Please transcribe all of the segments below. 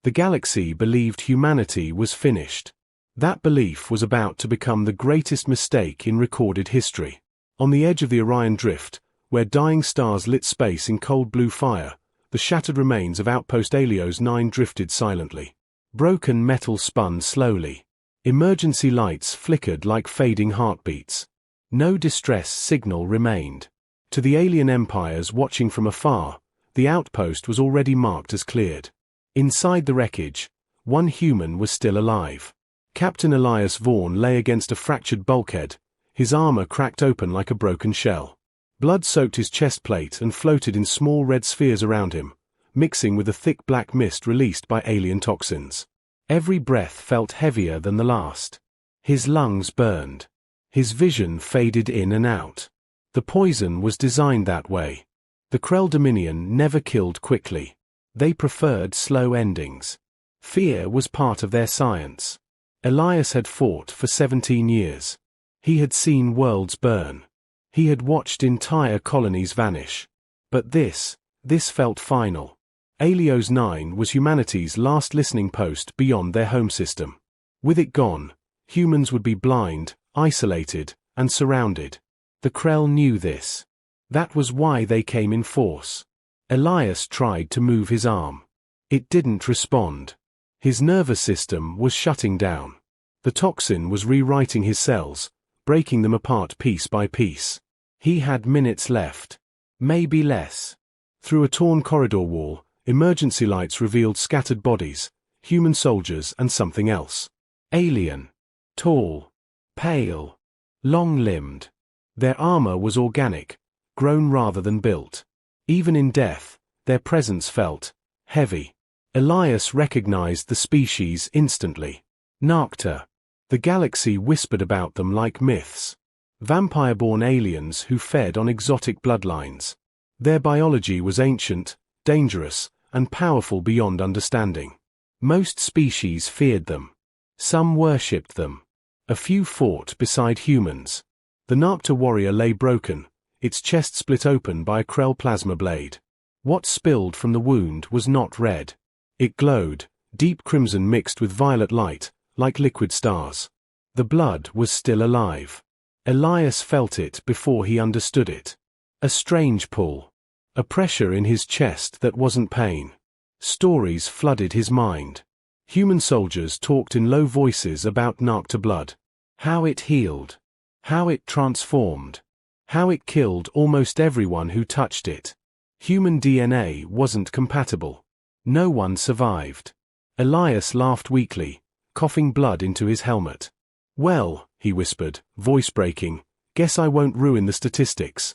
The galaxy believed humanity was finished. That belief was about to become the greatest mistake in recorded history. On the edge of the Orion Drift, where dying stars lit space in cold blue fire, the shattered remains of Outpost Helios 9 drifted silently. Broken metal spun slowly. Emergency lights flickered like fading heartbeats. No distress signal remained. To the alien empires watching from afar, the outpost was already marked as cleared. Inside the wreckage, one human was still alive. Captain Elias Vaughn lay against a fractured bulkhead, his armor cracked open like a broken shell. Blood soaked his chest plate and floated in small red spheres around him, mixing with the thick black mist released by alien toxins. Every breath felt heavier than the last. His lungs burned. His vision faded in and out. The poison was designed that way. The Krell Dominion never killed quickly. They preferred slow endings. Fear was part of their science. Elias had fought for 17 years. He had seen worlds burn. He had watched entire colonies vanish. But this felt final. Helios 9 was humanity's last listening post beyond their home system. With it gone, humans would be blind, isolated, and surrounded. The Krell knew this. That was why they came in force. Elias tried to move his arm. It didn't respond. His nervous system was shutting down. The toxin was rewriting his cells, breaking them apart piece by piece. He had minutes left. Maybe less. Through a torn corridor wall, emergency lights revealed scattered bodies, human soldiers and something else. Alien. Tall. Pale. Long-limbed. Their armor was organic, grown rather than built. Even in death, their presence felt heavy. Elias recognized the species instantly. Narcta. The galaxy whispered about them like myths. Vampire-born aliens who fed on exotic bloodlines. Their biology was ancient, dangerous, and powerful beyond understanding. Most species feared them. Some worshipped them. A few fought beside humans. The Narcta warrior lay broken, its chest split open by a Krell plasma blade. What spilled from the wound was not red. It glowed, deep crimson mixed with violet light, like liquid stars. The blood was still alive. Elias felt it before he understood it. A strange pull. A pressure in his chest that wasn't pain. Stories flooded his mind. Human soldiers talked in low voices about Narcta blood. How it healed. How it transformed. How it killed almost everyone who touched it. Human DNA wasn't compatible. No one survived. Elias laughed weakly, coughing blood into his helmet. "Well," he whispered, voice breaking, "guess I won't ruin the statistics."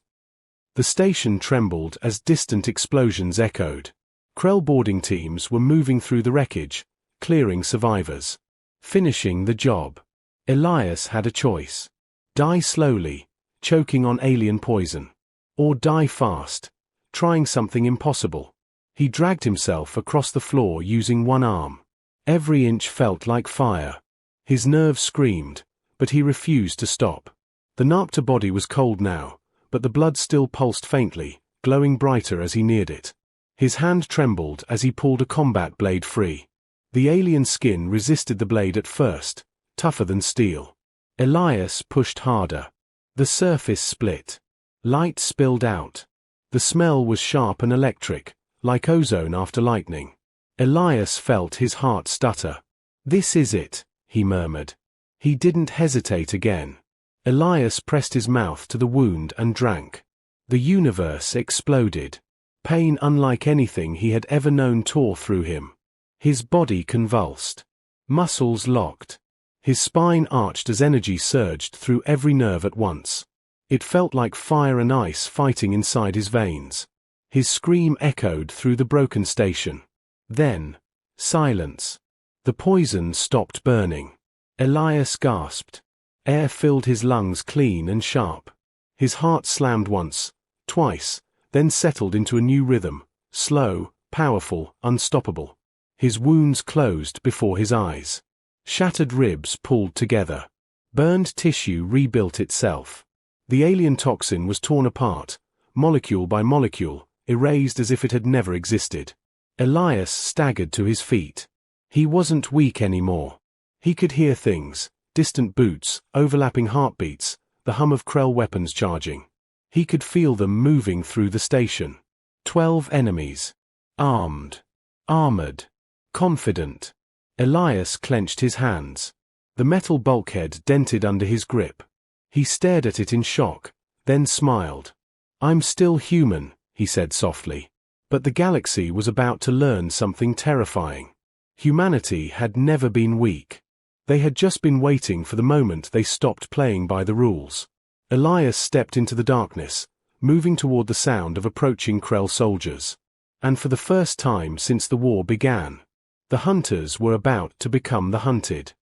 The station trembled as distant explosions echoed. Krell boarding teams were moving through the wreckage, clearing survivors. Finishing the job. Elias had a choice. Die slowly, choking on alien poison. Or die fast, trying something impossible. He dragged himself across the floor using one arm. Every inch felt like fire. His nerves screamed, but he refused to stop. The Narcta body was cold now, but the blood still pulsed faintly, glowing brighter as he neared it. His hand trembled as he pulled a combat blade free. The alien skin resisted the blade at first, tougher than steel. Elias pushed harder. The surface split. Light spilled out. The smell was sharp and electric, like ozone after lightning. Elias felt his heart stutter. "This is it," he murmured. He didn't hesitate again. Elias pressed his mouth to the wound and drank. The universe exploded. Pain unlike anything he had ever known tore through him. His body convulsed. Muscles locked. His spine arched as energy surged through every nerve at once. It felt like fire and ice fighting inside his veins. His scream echoed through the broken station. Then, silence. The poison stopped burning. Elias gasped. Air filled his lungs clean and sharp. His heart slammed once, twice, then settled into a new rhythm, slow, powerful, unstoppable. His wounds closed before his eyes. Shattered ribs pulled together. Burned tissue rebuilt itself. The alien toxin was torn apart, molecule by molecule, erased as if it had never existed. Elias staggered to his feet. He wasn't weak anymore. He could hear things, distant boots, overlapping heartbeats, the hum of Krell weapons charging. He could feel them moving through the station. 12 enemies. Armed. Armored. Confident. Elias clenched his hands. The metal bulkhead dented under his grip. He stared at it in shock, then smiled. "I'm still human," he said softly. But the galaxy was about to learn something terrifying. Humanity had never been weak. They had just been waiting for the moment they stopped playing by the rules. Elias stepped into the darkness, moving toward the sound of approaching Krell soldiers. And for the first time since the war began, the hunters were about to become the hunted.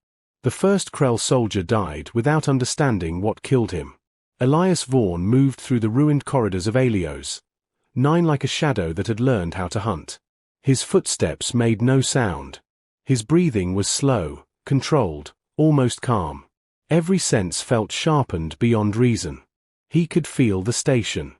The first Krell soldier died without understanding what killed him. Elias Vaughn moved through the ruined corridors of Alios, 9 like a shadow that had learned how to hunt. His footsteps made no sound. His breathing was slow, controlled, almost calm. Every sense felt sharpened beyond reason. He could feel the station.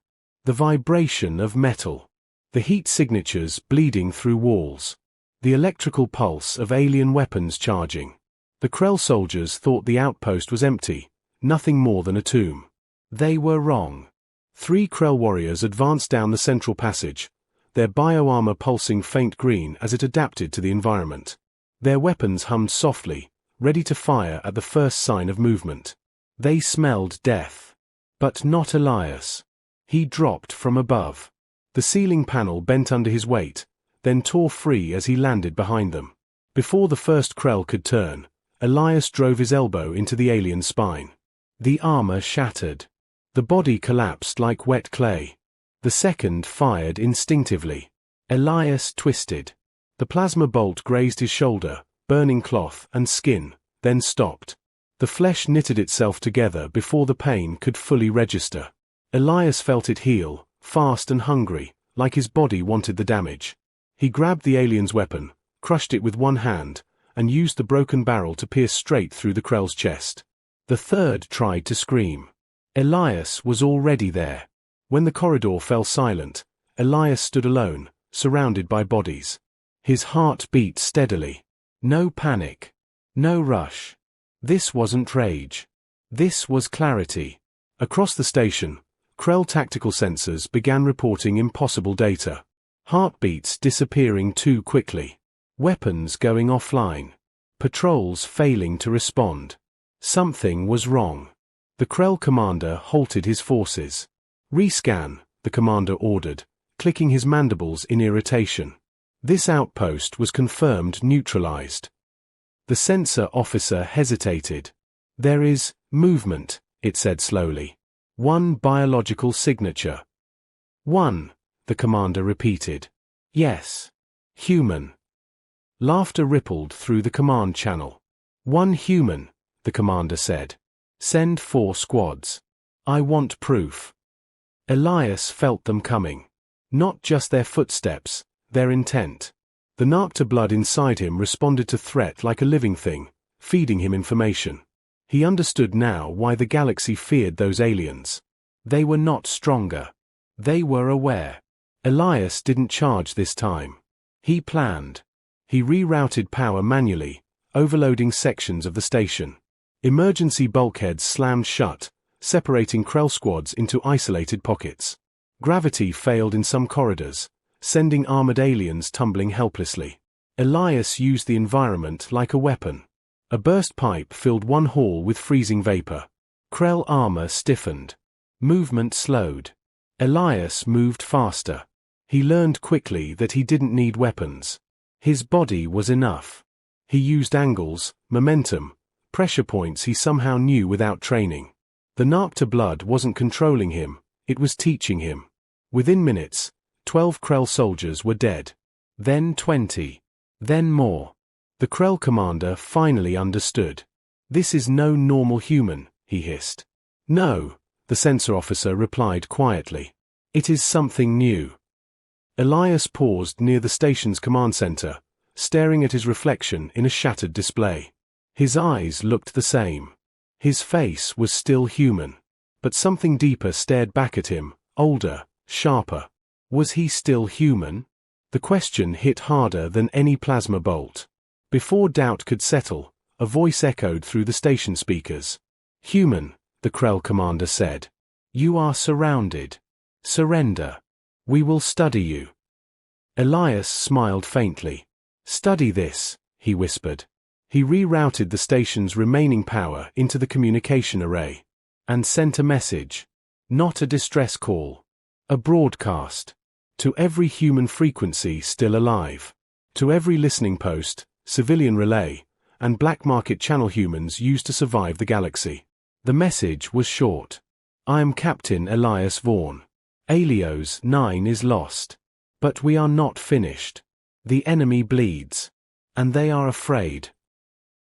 The vibration of metal. The heat signatures bleeding through walls. The electrical pulse of alien weapons charging. The Krell soldiers thought the outpost was empty, nothing more than a tomb. They were wrong. 3 Krell warriors advanced down the central passage, their bioarmor pulsing faint green as it adapted to the environment. Their weapons hummed softly, ready to fire at the first sign of movement. They smelled death. But not Elias. He dropped from above. The ceiling panel bent under his weight, then tore free as he landed behind them. Before the first Krell could turn, Elias drove his elbow into the alien's spine. The armor shattered. The body collapsed like wet clay. The second fired instinctively. Elias twisted. The plasma bolt grazed his shoulder, burning cloth and skin, then stopped. The flesh knitted itself together before the pain could fully register. Elias felt it heal, fast and hungry, like his body wanted the damage. He grabbed the alien's weapon, crushed it with one hand, and used the broken barrel to pierce straight through the Krell's chest. The third tried to scream. Elias was already there. When the corridor fell silent, Elias stood alone, surrounded by bodies. His heart beat steadily. No panic. No rush. This wasn't rage. This was clarity. Across the station, Krell tactical sensors began reporting impossible data. Heartbeats disappearing too quickly. Weapons going offline. Patrols failing to respond. Something was wrong. The Krell commander halted his forces. "Rescan," the commander ordered, clicking his mandibles in irritation. This outpost was confirmed neutralized. The sensor officer hesitated. "There is movement," it said slowly. "One biological signature." "One," the commander repeated. "Yes. Human." Laughter rippled through the command channel. "One human," the commander said. "Send 4 squads. I want proof." Elias felt them coming. Not just their footsteps, their intent. The Narcta blood inside him responded to threat like a living thing, feeding him information. He understood now why the galaxy feared those aliens. They were not stronger. They were aware. Elias didn't charge this time. He planned. He rerouted power manually, overloading sections of the station. Emergency bulkheads slammed shut, separating Krell squads into isolated pockets. Gravity failed in some corridors, sending armored aliens tumbling helplessly. Elias used the environment like a weapon. A burst pipe filled one hall with freezing vapor. Krell armor stiffened. Movement slowed. Elias moved faster. He learned quickly that he didn't need weapons. His body was enough. He used angles, momentum, pressure points he somehow knew without training. The Narcta blood wasn't controlling him, it was teaching him. Within minutes, 12 Krell soldiers were dead. Then 20. Then more. The Krell commander finally understood. "This is no normal human," he hissed. "No," the sensor officer replied quietly. "It is something new." Elias paused near the station's command center, staring at his reflection in a shattered display. His eyes looked the same. His face was still human. But something deeper stared back at him, older, sharper. Was he still human? The question hit harder than any plasma bolt. Before doubt could settle, a voice echoed through the station speakers. "Human," the Krell commander said. "You are surrounded. Surrender. We will study you." Elias smiled faintly. "Study this," he whispered. He rerouted the station's remaining power into the communication array and sent a message. Not a distress call. A broadcast. To every human frequency still alive. To every listening post, civilian relay, and black market channel humans used to survive the galaxy. The message was short. "I am Captain Elias Vaughn. Alios 9 is lost. But we are not finished. The enemy bleeds. And they are afraid."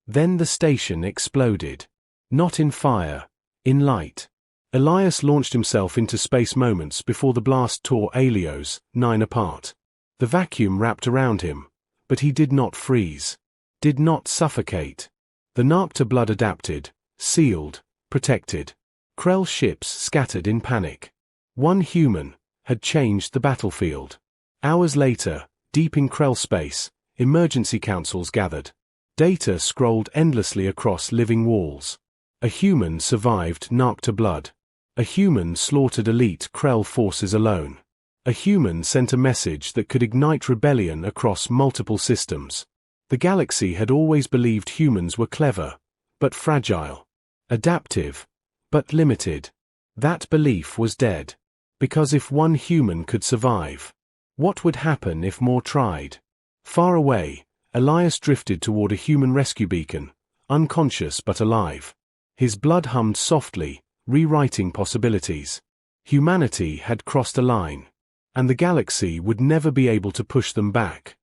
Then the station exploded. Not in fire, in light. Elias launched himself into space moments before the blast tore Alios 9 apart. The vacuum wrapped around him, but he did not freeze. Did not suffocate. The Narcta blood adapted, sealed, protected. Krell ships scattered in panic. One human had changed the battlefield. Hours later, deep in Krell space, emergency councils gathered. Data scrolled endlessly across living walls. A human survived Narcta blood. A human slaughtered elite Krell forces alone. A human sent a message that could ignite rebellion across multiple systems. The galaxy had always believed humans were clever, but fragile. Adaptive, but limited. That belief was dead. Because if one human could survive, what would happen if more tried? Far away, Elias drifted toward a human rescue beacon, unconscious but alive. His blood hummed softly, rewriting possibilities. Humanity had crossed a line, and the galaxy would never be able to push them back.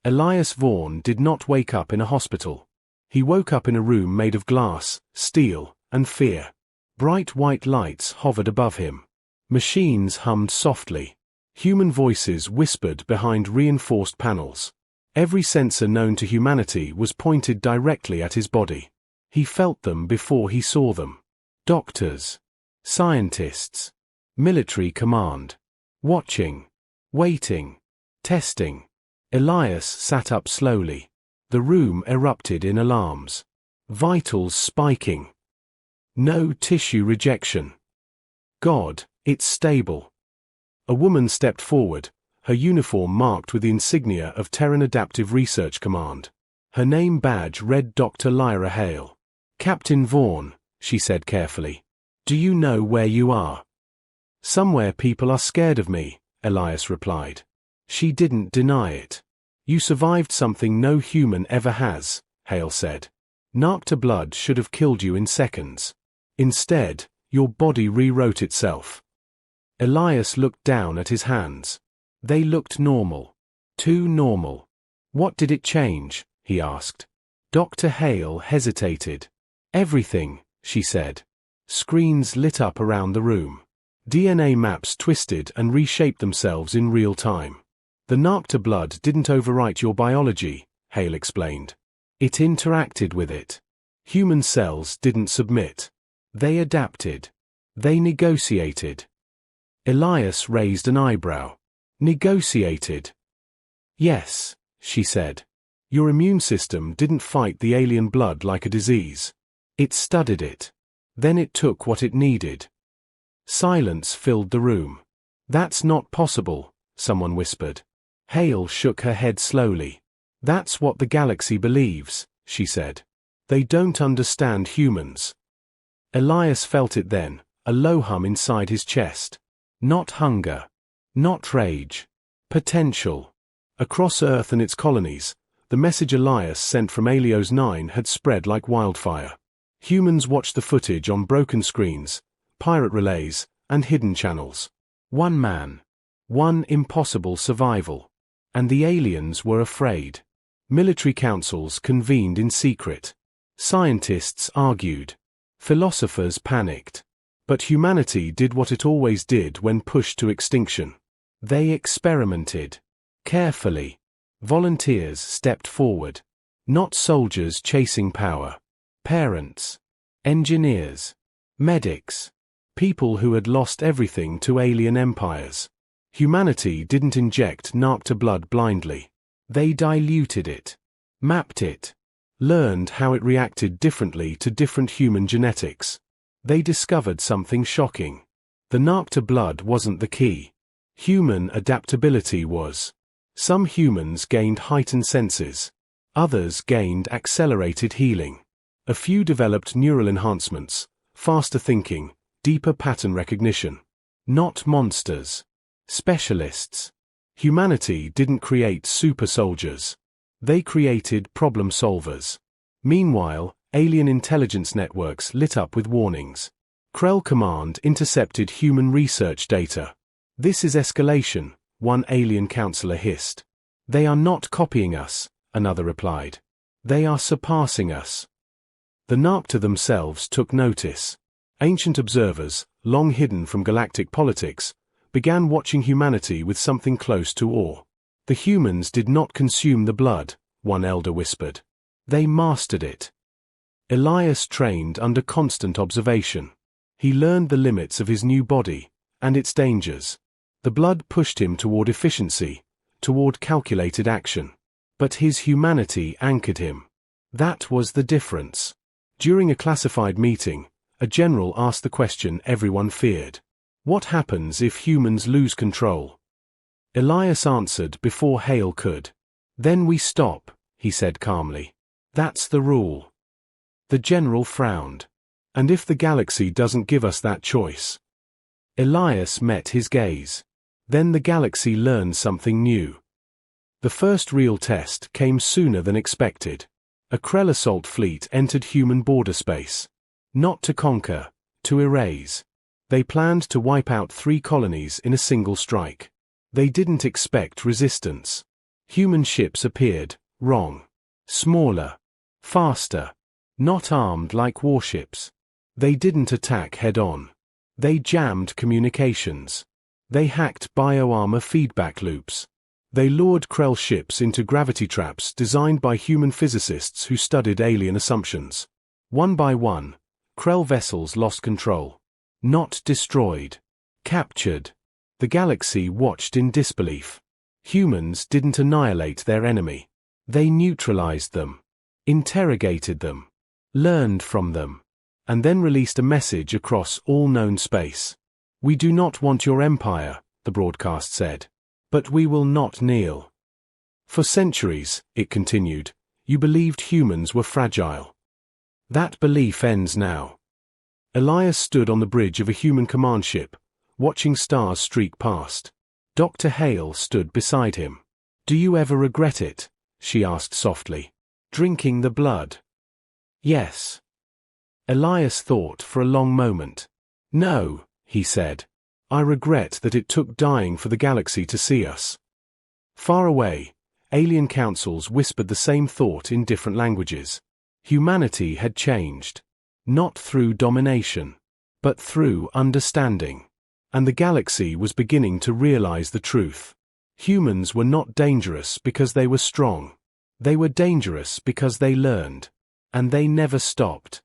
Elias Vaughn did not wake up in a hospital. He woke up in a room made of glass, steel, and fear. Bright white lights hovered above him. Machines hummed softly. Human voices whispered behind reinforced panels. Every sensor known to humanity was pointed directly at his body. He felt them before he saw them. Doctors. Scientists. Military command. Watching. Waiting. Testing. Elias sat up slowly. The room erupted in alarms. Vitals spiking. No tissue rejection. God, it's stable. A woman stepped forward, her uniform marked with the insignia of Terran Adaptive Research Command. Her name badge read Dr. Lyra Hale. "Captain Vaughn," she said carefully. "Do you know where you are?" "Somewhere people are scared of me," Elias replied. She didn't deny it. "You survived something no human ever has," Hale said. "Narcta blood should have killed you in seconds. Instead, your body rewrote itself." Elias looked down at his hands. They looked normal. Too normal. "What did it change?" he asked. Dr. Hale hesitated. "Everything," she said. Screens lit up around the room. DNA maps twisted and reshaped themselves in real time. "The Narcta blood didn't overwrite your biology," Hale explained. "It interacted with it. Human cells didn't submit. They adapted. They negotiated." Elias raised an eyebrow. "Negotiated?" "Yes," she said. "Your immune system didn't fight the alien blood like a disease. It studied it. Then it took what it needed." Silence filled the room. "That's not possible," someone whispered. Hale shook her head slowly. "That's what the galaxy believes," she said. "They don't understand humans." Elias felt it then, a low hum inside his chest. Not hunger. Not rage. Potential. Across Earth and its colonies, the message Elias sent from Alios 9 had spread like wildfire. Humans watched the footage on broken screens, pirate relays, and hidden channels. One man. One impossible survival. And the aliens were afraid. Military councils convened in secret. Scientists argued. Philosophers panicked. But humanity did what it always did when pushed to extinction. They experimented. Carefully. Volunteers stepped forward. Not soldiers chasing power. Parents. Engineers. Medics. People who had lost everything to alien empires. Humanity didn't inject Narcta blood blindly. They diluted it. mapped it, learned how it reacted differently to different human genetics. They discovered something shocking. The NPX blood wasn't the key. Human adaptability was. Some humans gained heightened senses. Others gained accelerated healing. A few developed neural enhancements, faster thinking, deeper pattern recognition. Not monsters. Specialists. Humanity didn't create super soldiers. They created problem solvers. Meanwhile, alien intelligence networks lit up with warnings. Krell Command intercepted human research data. This is escalation, one alien counselor hissed. They are not copying us, another replied. They are surpassing us. The NPX themselves took notice. Ancient observers, long hidden from galactic politics, began watching humanity with something close to awe. The humans did not consume the blood, one elder whispered. They mastered it. Elias trained under constant observation. He learned the limits of his new body, and its dangers. The blood pushed him toward efficiency, toward calculated action. But his humanity anchored him. That was the difference. During a classified meeting, a general asked the question everyone feared. What happens if humans lose control? Elias answered before Hale could. Then we stop, he said calmly. That's the rule. The general frowned. And if the galaxy doesn't give us that choice? Elias met his gaze. Then the galaxy learned something new. The first real test came sooner than expected. A Krell assault fleet entered human border space. Not to conquer, to erase. They planned to wipe out 3 colonies in a single strike. They didn't expect resistance. Human ships appeared, wrong. Smaller. Faster. Not armed like warships. They didn't attack head-on. They jammed communications. They hacked bioarmor feedback loops. They lured Krell ships into gravity traps designed by human physicists who studied alien assumptions. One by one, Krell vessels lost control. Not destroyed. Captured. The galaxy watched in disbelief. Humans didn't annihilate their enemy. They neutralized them. Interrogated them. Learned from them. And then released a message across all known space. We do not want your empire, the broadcast said. But we will not kneel. For centuries, it continued, you believed humans were fragile. That belief ends now. Elias stood on the bridge of a human command ship, watching stars streak past. Dr. Hale stood beside him. Do you ever regret it? She asked softly. Drinking the blood. Yes. Elias thought for a long moment. No, he said. I regret that it took dying for the galaxy to see us. Far away, alien councils whispered the same thought in different languages. Humanity had changed. Not through domination, but through understanding. And the galaxy was beginning to realize the truth. Humans were not dangerous because they were strong. They were dangerous because they learned. And they never stopped.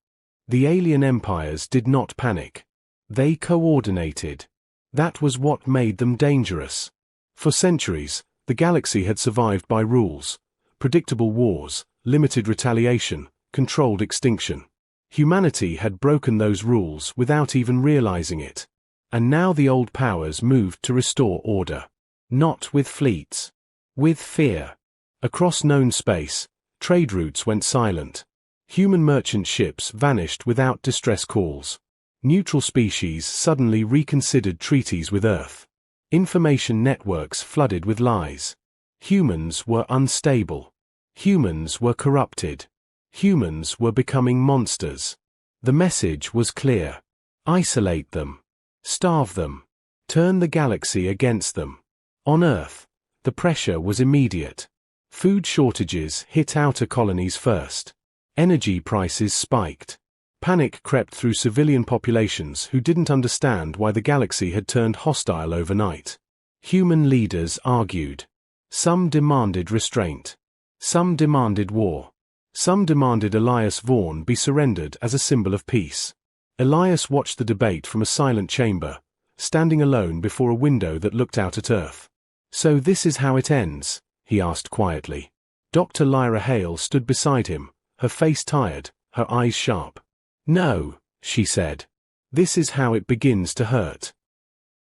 The alien empires did not panic. They coordinated. That was what made them dangerous. For centuries, the galaxy had survived by rules, predictable wars, limited retaliation, controlled extinction. Humanity had broken those rules without even realizing it. And now the old powers moved to restore order. Not with fleets. With fear. Across known space, trade routes went silent. Human merchant ships vanished without distress calls. Neutral species suddenly reconsidered treaties with Earth. Information networks flooded with lies. Humans were unstable. Humans were corrupted. Humans were becoming monsters. The message was clear. Isolate them. Starve them. Turn the galaxy against them. On Earth, the pressure was immediate. Food shortages hit outer colonies first. Energy prices spiked. Panic crept through civilian populations who didn't understand why the galaxy had turned hostile overnight. Human leaders argued. Some demanded restraint. Some demanded war. Some demanded Elias Vaughn be surrendered as a symbol of peace. Elias watched the debate from a silent chamber, standing alone before a window that looked out at Earth. So this is how it ends, he asked quietly. Dr. Lyra Hale stood beside him, her face tired, her eyes sharp. "No," she said. "This is how it begins to hurt."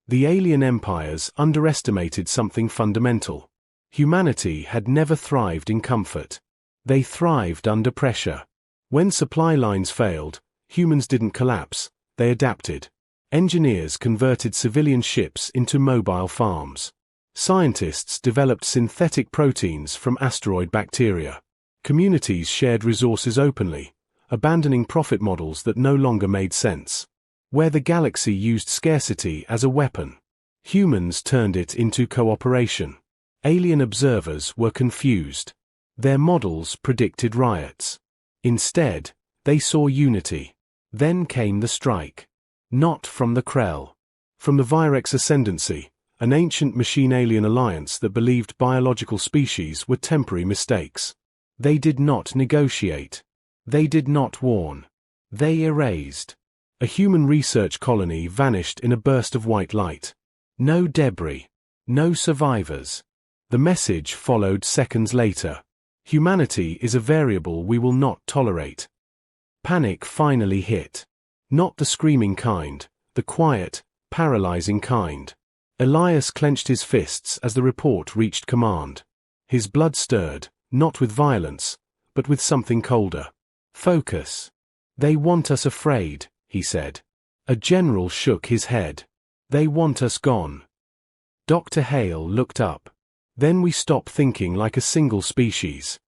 The alien empires underestimated something fundamental. Humanity had never thrived in comfort. They thrived under pressure. When supply lines failed, humans didn't collapse, they adapted. Engineers converted civilian ships into mobile farms. Scientists developed synthetic proteins from asteroid bacteria. Communities shared resources openly, abandoning profit models that no longer made sense. Where the galaxy used scarcity as a weapon, humans turned it into cooperation. Alien observers were confused. Their models predicted riots. Instead, they saw unity. Then came the strike. Not from the Krell. From the Virex Ascendancy, an ancient machine-alien alliance that believed biological species were temporary mistakes. They did not negotiate. They did not warn. They erased. A human research colony vanished in a burst of white light. No debris. No survivors. The message followed seconds later. Humanity is a variable we will not tolerate. Panic finally hit. Not the screaming kind, the quiet, paralyzing kind. Elias clenched his fists as the report reached command. His blood stirred, not with violence, but with something colder. "Focus. They want us afraid," he said. A general shook his head. "They want us gone." Dr. Hale looked up. "Then we stop thinking like a single species."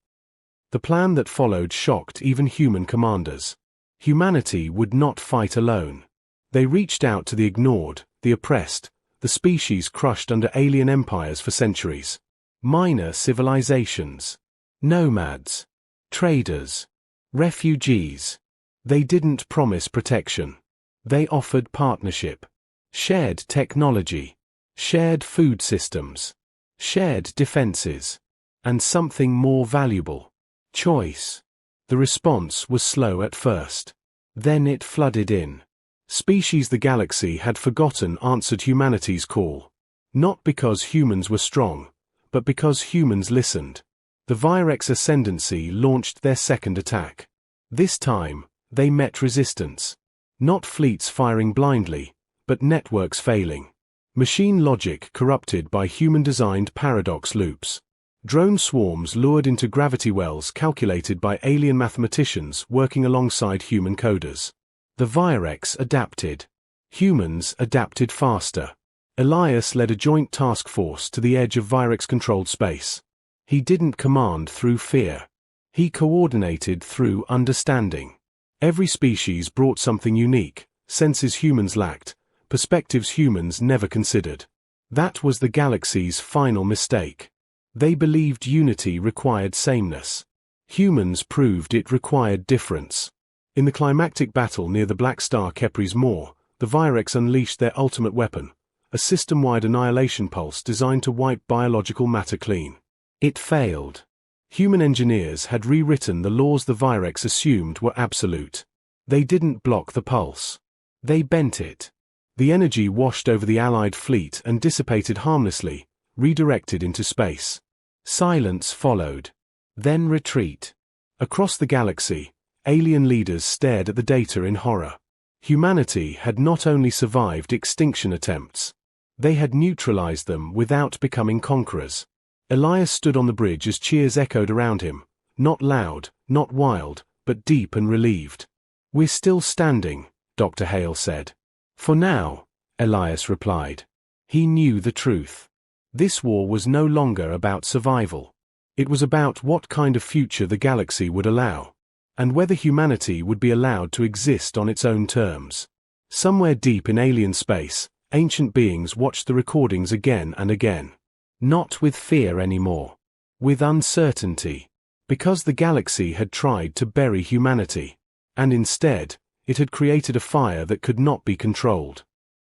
The plan that followed shocked even human commanders. Humanity would not fight alone. They reached out to the ignored, the oppressed, the species crushed under alien empires for centuries. Minor civilizations. Nomads. Traders. Refugees. They didn't promise protection. They offered partnership. Shared technology. Shared food systems. Shared defenses. And something more valuable. Choice. The response was slow at first. Then it flooded in. Species the galaxy had forgotten answered humanity's call. Not because humans were strong, but because humans listened. The Virex Ascendancy launched their second attack. This time, they met resistance. Not fleets firing blindly, but networks failing. Machine logic corrupted by human-designed paradox loops. Drone swarms lured into gravity wells calculated by alien mathematicians working alongside human coders. The Virex adapted. Humans adapted faster. Elias led a joint task force to the edge of Virex-controlled space. He didn't command through fear. He coordinated through understanding. Every species brought something unique, senses humans lacked, perspectives humans never considered. That was the galaxy's final mistake. They believed unity required sameness. Humans proved it required difference. In the climactic battle near the Black Star Kepris Moor, the Virex unleashed their ultimate weapon, a system-wide annihilation pulse designed to wipe biological matter clean. It failed. Human engineers had rewritten the laws the Virex assumed were absolute. They didn't block the pulse. They bent it. The energy washed over the Allied fleet and dissipated harmlessly, redirected into space. Silence followed. Then retreat. Across the galaxy, alien leaders stared at the data in horror. Humanity had not only survived extinction attempts, they had neutralized them without becoming conquerors. Elias stood on the bridge as cheers echoed around him, not loud, not wild, but deep and relieved. "We're still standing," Dr. Hale said. "For now," Elias replied. He knew the truth. This war was no longer about survival. It was about what kind of future the galaxy would allow, and whether humanity would be allowed to exist on its own terms. Somewhere deep in alien space, ancient beings watched the recordings again and again. Not with fear anymore. With uncertainty. Because the galaxy had tried to bury humanity. And instead, it had created a fire that could not be controlled.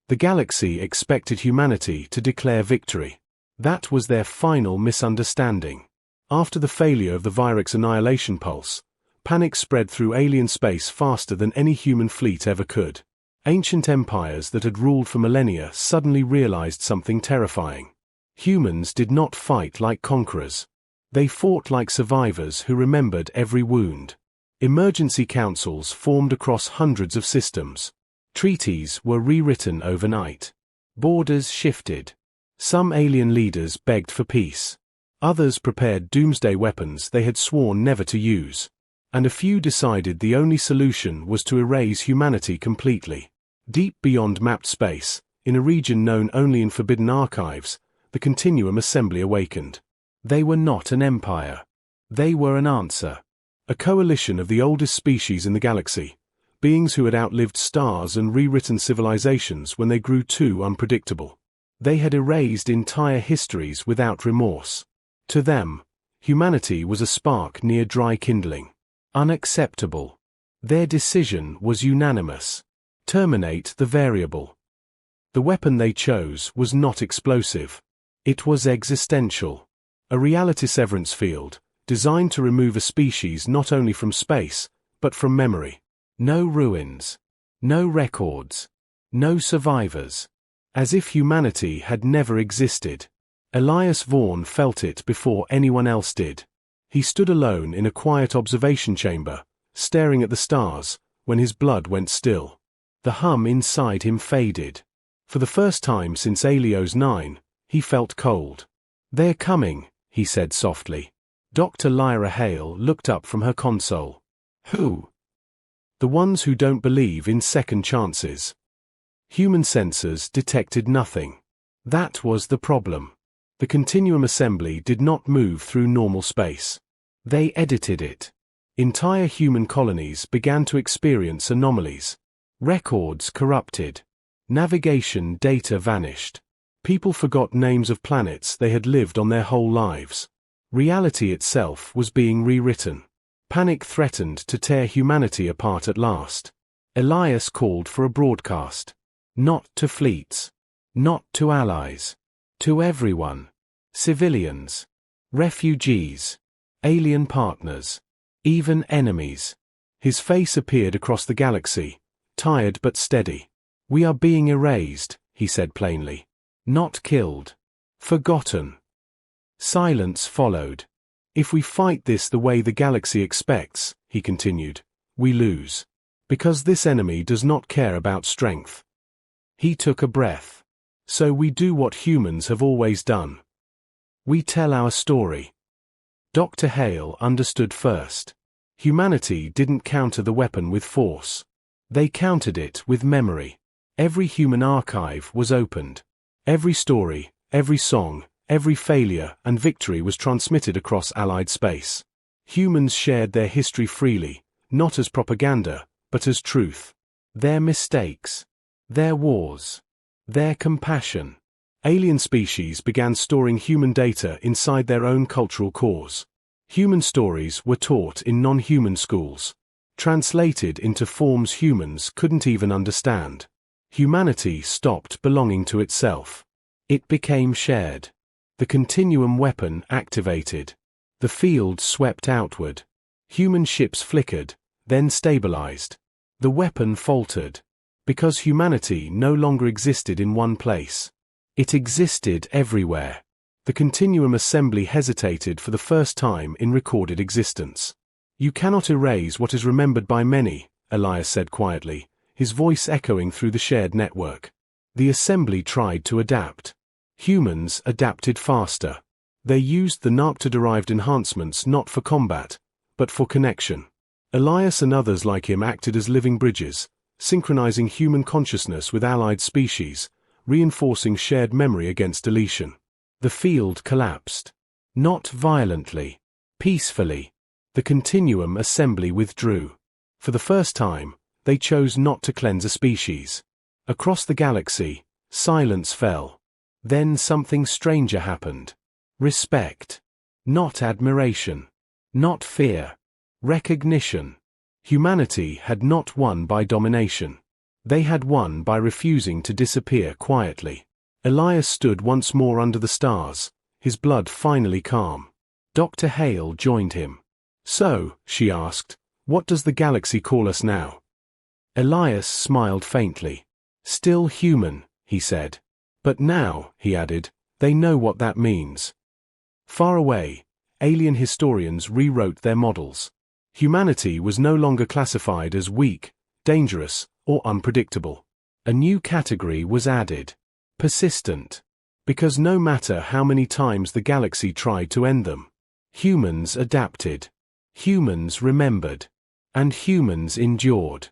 The galaxy expected humanity to declare victory. That was their final misunderstanding. After the failure of the Virex annihilation pulse, panic spread through alien space faster than any human fleet ever could. Ancient empires that had ruled for millennia suddenly realized something terrifying. Humans did not fight like conquerors. They fought like survivors who remembered every wound. Emergency councils formed across hundreds of systems. Treaties were rewritten overnight. Borders shifted. Some alien leaders begged for peace. Others prepared doomsday weapons they had sworn never to use. And a few decided the only solution was to erase humanity completely. Deep beyond mapped space, in a region known only in forbidden archives, the Continuum Assembly awakened. They were not an empire. They were an answer. A coalition of the oldest species in the galaxy, beings who had outlived stars and rewritten civilizations when they grew too unpredictable. They had erased entire histories without remorse. To them, humanity was a spark near dry kindling. Unacceptable. Their decision was unanimous. Terminate the variable. The weapon they chose was not explosive. It was existential. A reality severance field, designed to remove a species not only from space, but from memory. No ruins. No records. No survivors. As if humanity had never existed. Elias Vaughn felt it before anyone else did. He stood alone in a quiet observation chamber, staring at the stars, when his blood went still. The hum inside him faded. For the first time since Alios 9, he felt cold. "They're coming," he said softly. Dr. Lyra Hale looked up from her console. "Who?" "The ones who don't believe in second chances." Human sensors detected nothing. That was the problem. The Continuum Assembly did not move through normal space. They edited it. Entire human colonies began to experience anomalies. Records corrupted. Navigation data vanished. People forgot names of planets they had lived on their whole lives. Reality itself was being rewritten. Panic threatened to tear humanity apart at last. Elias called for a broadcast. Not to fleets. Not to allies. To everyone. Civilians. Refugees. Alien partners. Even enemies. His face appeared across the galaxy, tired but steady. "We are being erased," he said plainly. "Not killed. Forgotten." Silence followed. "If we fight this the way the galaxy expects," he continued, "we lose. Because this enemy does not care about strength." He took a breath. "So we do what humans have always done. We tell our story." Dr. Hale understood first. Humanity didn't counter the weapon with force. They countered it with memory. Every human archive was opened. Every story, every song, every failure and victory was transmitted across Allied space. Humans shared their history freely, not as propaganda, but as truth. Their mistakes. Their wars. Their compassion. Alien species began storing human data inside their own cultural cores. Human stories were taught in non-human schools. Translated into forms humans couldn't even understand. Humanity stopped belonging to itself. It became shared. The Continuum weapon activated. The field swept outward. Human ships flickered, then stabilized. The weapon faltered. Because humanity no longer existed in one place. It existed everywhere. The Continuum Assembly hesitated for the first time in recorded existence. "You cannot erase what is remembered by many," Elias said quietly, his voice echoing through the shared network. The Assembly tried to adapt. Humans adapted faster. They used the Narcta-derived enhancements not for combat, but for connection. Elias and others like him acted as living bridges, synchronizing human consciousness with allied species, reinforcing shared memory against deletion. The field collapsed. Not violently. Peacefully. The Continuum Assembly withdrew. For the first time, they chose not to cleanse a species. Across the galaxy, silence fell. Then something stranger happened. Respect. Not admiration. Not fear. Recognition. Humanity had not won by domination. They had won by refusing to disappear quietly. Elias stood once more under the stars, his blood finally calm. Dr. Hale joined him. "So," she asked, "what does the galaxy call us now?" Elias smiled faintly. "Still human," he said. "But now," he added, "they know what that means." Far away, alien historians rewrote their models. Humanity was no longer classified as weak, dangerous, or unpredictable. A new category was added: persistent. Because no matter how many times the galaxy tried to end them, humans adapted. Humans remembered. And humans endured.